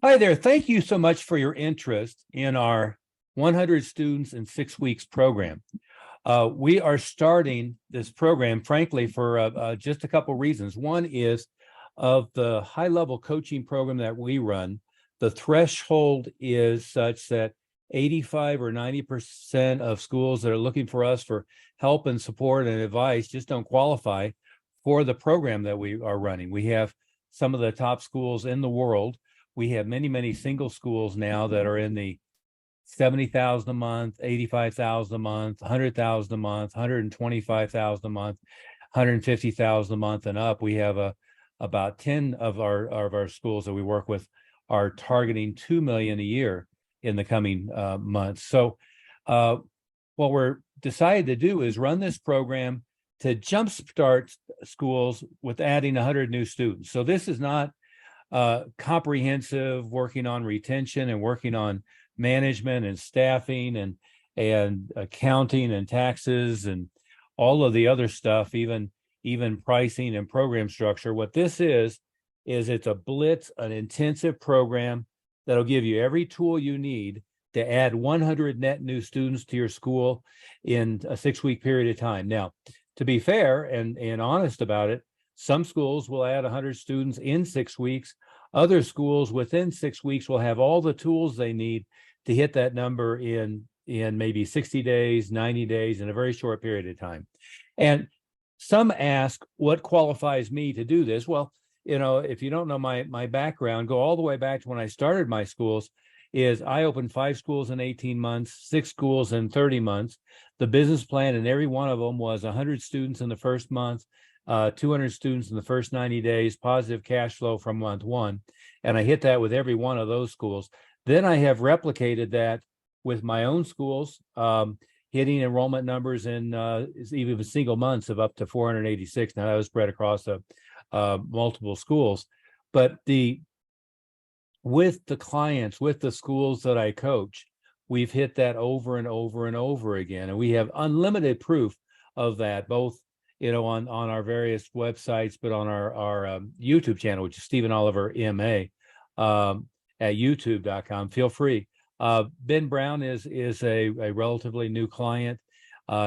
Hi there. Thank you so much for your interest in our 100 Students in 6 Weeks program. We are starting this program, frankly, for just a couple reasons. One is of the high-level coaching program that we run, the threshold is such that 85 or 90% of schools that are looking for us for help and support and advice just don't qualify for the program that we are running. We have some of the top schools in the world. We have many single schools now that are in the 70,000 a month, 85,000 a month, 100,000 a month, 125,000 a month, 150,000 a month and up. We have about 10 of our schools that we work with are targeting 2 million a year in the coming months. So what we're decided to do is run this program to jumpstart schools with adding 100 new students. So this is not comprehensive, working on retention and working on management and staffing and accounting and taxes and all of the other stuff, even pricing and program structure. What this is it's a blitz, an intensive program that'll give you every tool you need to add 100 net new students to your school in a 6-week period of time. Now, to be fair and honest about it, some schools will add 100 students in 6 weeks. Other schools within 6 weeks will have all the tools they need to hit that number in maybe 60 days, 90 days, in a very short period of time. And some ask, what qualifies me to do this? Well, if you don't know my background, go all the way back to when I started my schools. I opened 5 schools in 18 months, 6 schools in 30 months. The business plan in every one of them was 100 students in the first month, 200 students in the first 90 days, positive cash flow from month 1. And I hit that with every one of those schools. Then I have replicated that with my own schools, hitting enrollment numbers in even single months of up to 486. Now that was spread across multiple schools. But with the clients, with the schools that I coach, we've hit that over and over and over again. And we have unlimited proof of that, both on our various websites, but on our YouTube channel, which is Stephen Oliver MA at youtube.com. Feel free. Ben Brown is a relatively new client.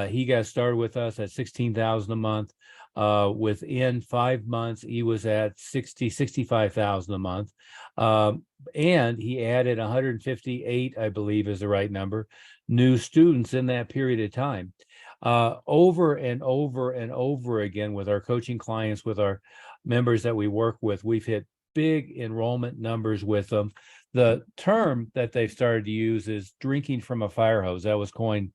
He got started with us at 16,000 a month. Within 5 months, he was at 65,000 a month. And he added 158, I believe is the right number, new students in that period of time. Over and over and over again with our coaching clients, with our members that we work with, we've hit big enrollment numbers with them. The term that they've started to use is drinking from a fire hose. That was coined,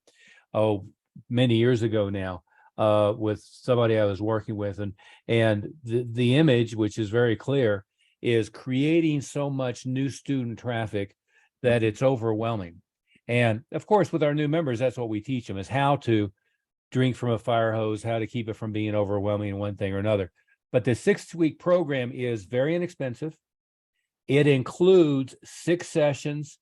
many years ago now, with somebody I was working with. And the image, which is very clear, is creating so much new student traffic that it's overwhelming. And of course, with our new members, that's what we teach them, is how to drink from a fire hose, how to keep it from being overwhelming in one thing or another. But the 6-week program is very inexpensive. It includes 6 sessions,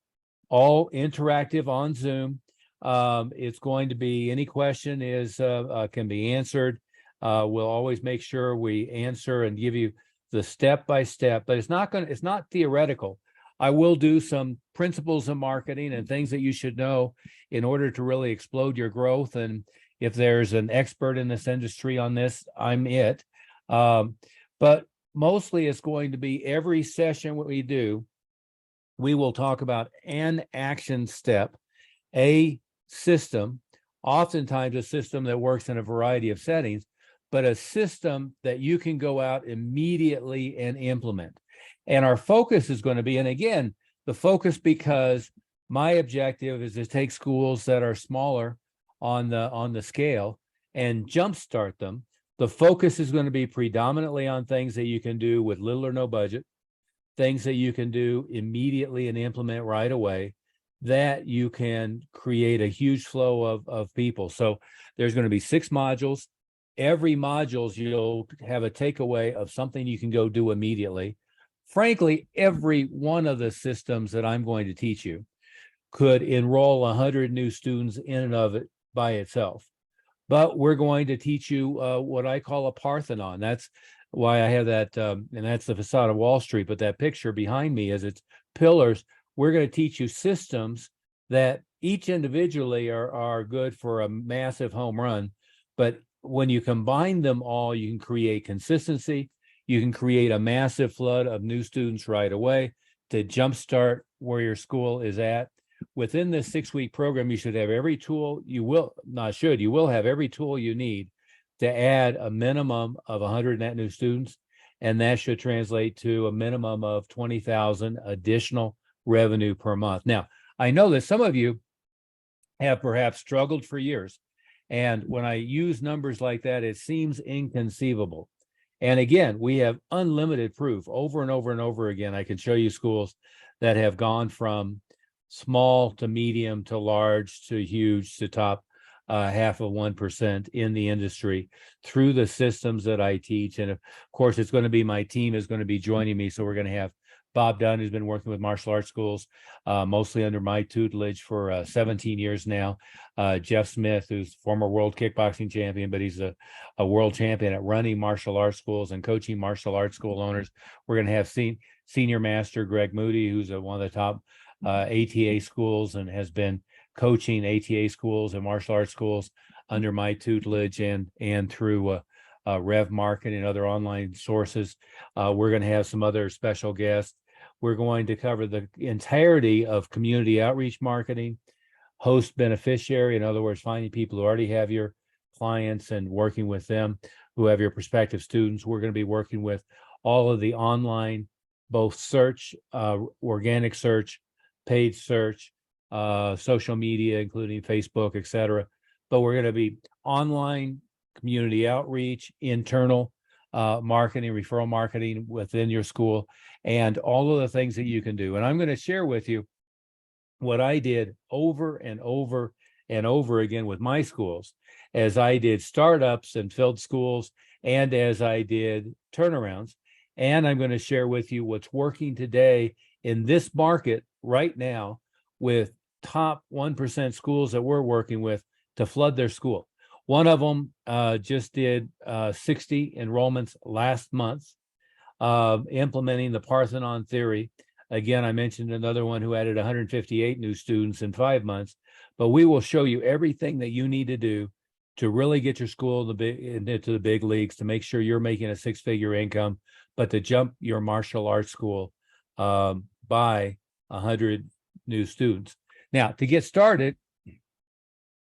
all interactive on Zoom. It's going to be, any question can be answered. We'll always make sure we answer and give you the step-by-step, but it's not theoretical. I will do some principles of marketing and things that you should know in order to really explode your growth. And if there's an expert in this industry on this, I'm it. But mostly it's going to be every session what we do, we will talk about an action step, a system, oftentimes a system that works in a variety of settings, but a system that you can go out immediately and implement. And our focus is going to be, and again, the focus, because my objective is to take schools that are smaller on the scale and jumpstart them. The focus is going to be predominantly on things that you can do with little or no budget, things that you can do immediately and implement right away, that you can create a huge flow of people. So there's going to be 6 modules. Every module, you'll have a takeaway of something you can go do immediately. Frankly, every one of the systems that I'm going to teach you could enroll 100 new students in and of it by itself. But we're going to teach you what I call a Parthenon. That's why I have that, and that's the facade of Wall Street, but that picture behind me is it's pillars, we're going to teach you systems that each individually are good for a massive home run. But when you combine them all, you can create consistency. You can create a massive flood of new students right away to jumpstart where your school is at. Within this 6-week program, you should have every tool you will have every tool you need to add a minimum of 100 net new students. And that should translate to a minimum of 20,000 additional revenue per month. Now, I know that some of you have perhaps struggled for years. And when I use numbers like that, it seems inconceivable. And again, we have unlimited proof over and over and over again. I can show you schools that have gone from small to medium to large to huge to top 0.5% in the industry through the systems that I teach. And of course, it's going to be my team is going to be joining me. So we're going to have Bob Dunn, who's been working with martial arts schools, mostly under my tutelage for 17 years now. Jeff Smith, who's former world kickboxing champion, but he's a world champion at running martial arts schools and coaching martial arts school owners. We're going to have senior master Greg Moody, who's one of the top ATA schools and has been coaching ATA schools and martial arts schools under my tutelage and through Rev Market and other online sources. We're going to have some other special guests. We're going to cover the entirety of community outreach marketing, host beneficiary, in other words, finding people who already have your clients and working with them, who have your prospective students. We're going to be working with all of the online, both search, organic search, paid search, social media, including Facebook, et cetera. But we're going to be online community outreach, internal marketing, referral marketing within your school, and all of the things that you can do. And I'm going to share with you what I did over and over and over again with my schools, as I did startups and filled schools, and as I did turnarounds. And I'm going to share with you what's working today in this market right now with top 1% schools that we're working with to flood their school. One of them just did 60 enrollments last month, implementing the Parthenon theory. Again, I mentioned another one who added 158 new students in 5 months, but we will show you everything that you need to do to really get your school into the big leagues, to make sure you're making a 6-figure income, but to jump your martial arts school by 100 new students. Now, to get started,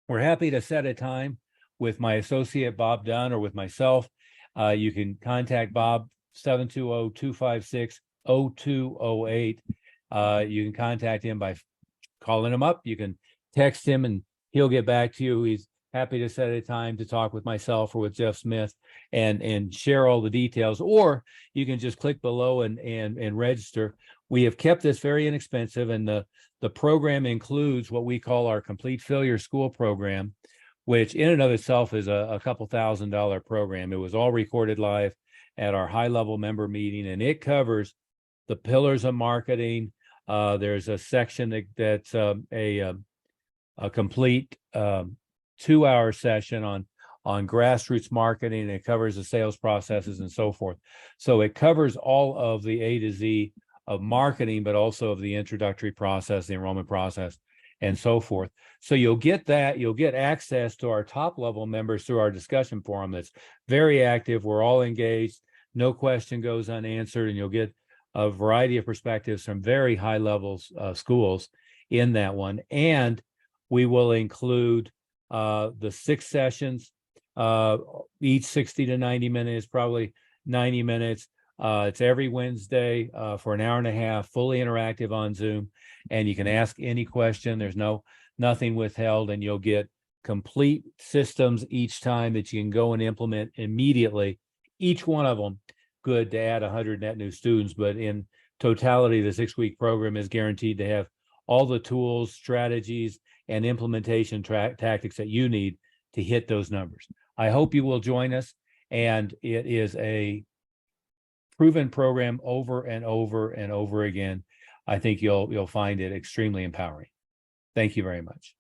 we're happy to set a time with my associate, Bob Dunn, or with myself. You can contact Bob, 720-256-0208. You can contact him by calling him up. You can text him and he'll get back to you. He's happy to set a time to talk with myself or with Jeff Smith and share all the details. Or you can just click below and register. We have kept this very inexpensive, and the program includes what we call our Complete Failure School program, which in and of itself is a couple $1,000 program. It was all recorded live at our high-level member meeting, and it covers the pillars of marketing. There's a section that's a complete 2-hour session on grassroots marketing. It covers the sales processes and so forth. So it covers all of the A to Z of marketing, but also of the introductory process, the enrollment process, and so forth. So you'll get that. You'll get access to our top level members through our discussion forum that's very active. We're all engaged. No question goes unanswered, and you'll get a variety of perspectives from very high levels schools in that one. And we will include the 6 sessions, each 60 to 90 minutes, probably 90 minutes. It's every Wednesday for an hour and a half, fully interactive on Zoom, and you can ask any question. There's nothing withheld, and you'll get complete systems each time that you can go and implement immediately. Each one of them good to add 100 net new students, but in totality, the 6-week program is guaranteed to have all the tools, strategies, and implementation tactics that you need to hit those numbers. I hope you will join us, and it is a proven program over and over and over again. I think you'll find it extremely empowering. Thank you very much.